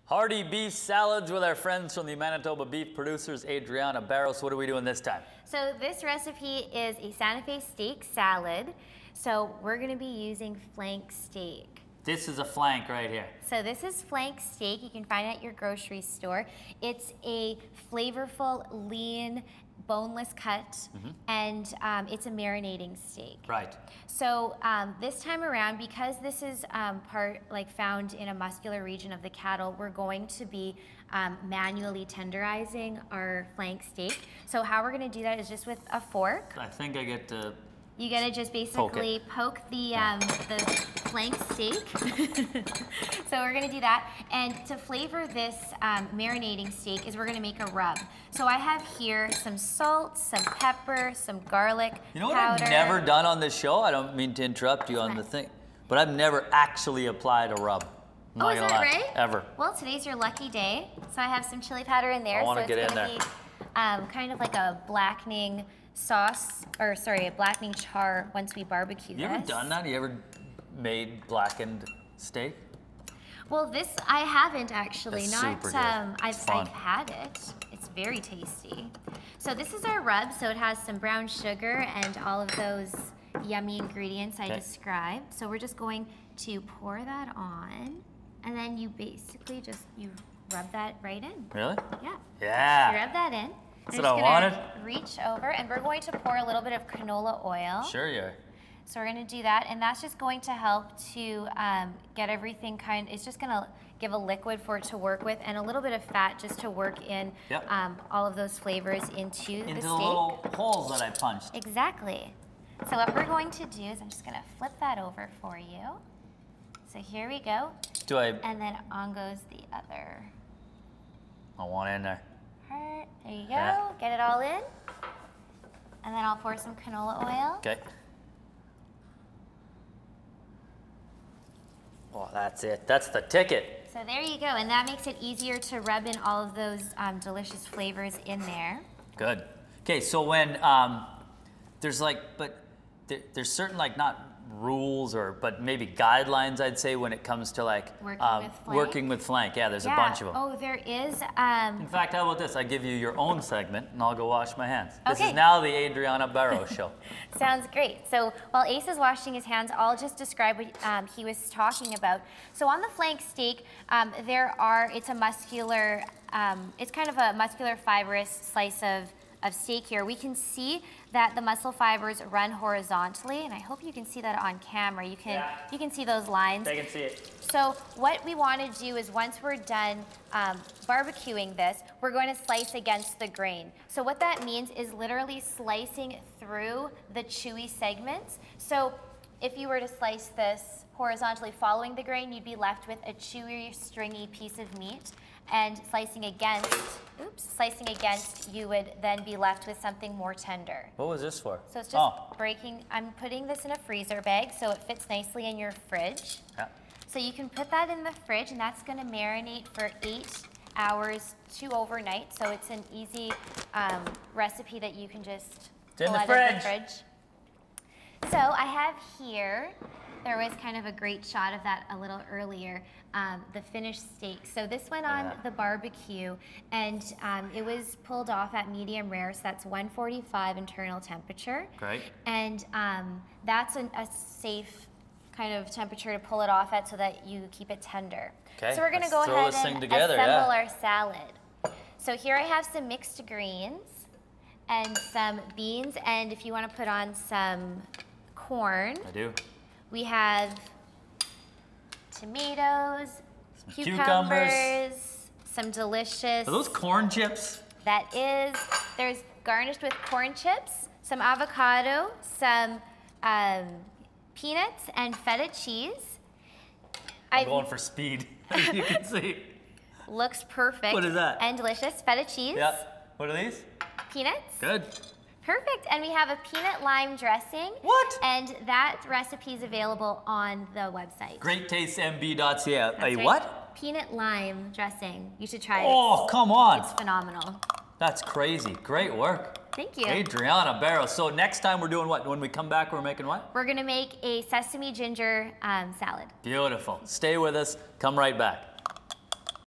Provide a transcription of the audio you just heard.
Hearty beef salads with our friends from the Manitoba Beef Producers, Adriana Barros. What are we doing this time? So this recipe is a Santa Fe steak salad. So we're going to be using flank steak. This is a flank right here. So this is flank steak. You can find it at your grocery store. It's a flavorful, lean, boneless cut, and it's a marinating steak. Right. So this time around, because this is found in a muscular region of the cattle, we're going to be manually tenderizing our flank steak. So how we're going to do that is just with a fork. I think I get to. You gotta just basically poke the flank steak. So we're gonna do that. And to flavor this marinating steak is we're gonna make a rub. So I have here some salt, some pepper, some garlic powder. You know what I've never done on this show? I don't mean to interrupt you on the thing, but I've never actually applied a rub. Oh, is that right? Ever. Well, today's your lucky day. So I have some chili powder in there. I wanna get in there. So it's gonna be kind of like a blackening sauce, or sorry, a blackening char once we barbecue this. You ever done that? You ever made blackened steak? Well, this I haven't actually. That's super good. I've had it. It's very tasty. So this is our rub. So it has some brown sugar and all of those yummy ingredients I described. So we're just going to pour that on, and then you basically you rub that right in. Really? Yeah. Yeah. You rub that in. That's what I wanted. Reach over, and we're going to pour a little bit of canola oil. Sure you are. So we're going to do that, and that's just going to help to get everything it's just going to give a liquid for it to work with, and a little bit of fat just to work in all of those flavors into the steak. Into the little holes that I punched. Exactly. So what we're going to do is I'm just going to flip that over for you. So here we go. And then on goes the other. I want in there. There you go. Get it all in. And then I'll pour some canola oil. Okay. Oh, that's it. That's the ticket. So there you go. And that makes it easier to rub in all of those delicious flavors in there. Good. Okay, so when there's there's certain not rules but maybe guidelines, I'd say, when it comes to working with flank. Yeah, there's a bunch of them. Oh, there is. In fact, how about this? I give you your own segment and I'll go wash my hands. Okay. This is now the Adriana Barros show. Sounds great. So while Ace is washing his hands, I'll just describe what he was talking about. So on the flank steak, it's a muscular, it's kind of a muscular fibrous slice of steak here. We can see that the muscle fibers run horizontally, and I hope you can see that on camera. You can see those lines. I can see it. So what we want to do is once we're done barbecuing this, we're going to slice against the grain. So what that means is literally slicing through the chewy segments. So if you were to slice this horizontally following the grain, you'd be left with a chewy, stringy piece of meat. And slicing against, you would then be left with something more tender. What was this for? So it's just breaking. I'm putting this in a freezer bag so it fits nicely in your fridge. Yeah. So you can put that in the fridge, and that's going to marinate for 8 hours to overnight. So it's an easy recipe that you can just pull out of the fridge. So I have here, there was kind of a great shot of that a little earlier, the finished steak. So this went on the barbecue, and it was pulled off at medium rare, so that's 145 internal temperature. Great. And that's a safe kind of temperature to pull it off at so that you keep it tender. Okay. So we're going to go ahead and assemble our salad. So here I have some mixed greens and some beans, and if you want to put on some corn. I do. We have tomatoes, cucumbers, some delicious. Are those corn chips? That is. There's garnished with corn chips, some avocado, some peanuts, and feta cheese. I'm going for speed, as you can see. Looks perfect. What is that? And delicious. Feta cheese. Yeah. What are these? Peanuts. Good. Perfect, and we have a peanut lime dressing. What? And that recipe is available on the website. GreatTasteMB.ca. Right. What? Peanut lime dressing. You should try it. Oh, come on. It's phenomenal. That's crazy. Great work. Thank you. Adriana Barros. So next time we're doing what? When we come back, we're making what? We're going to make a sesame ginger salad. Beautiful. Stay with us. Come right back.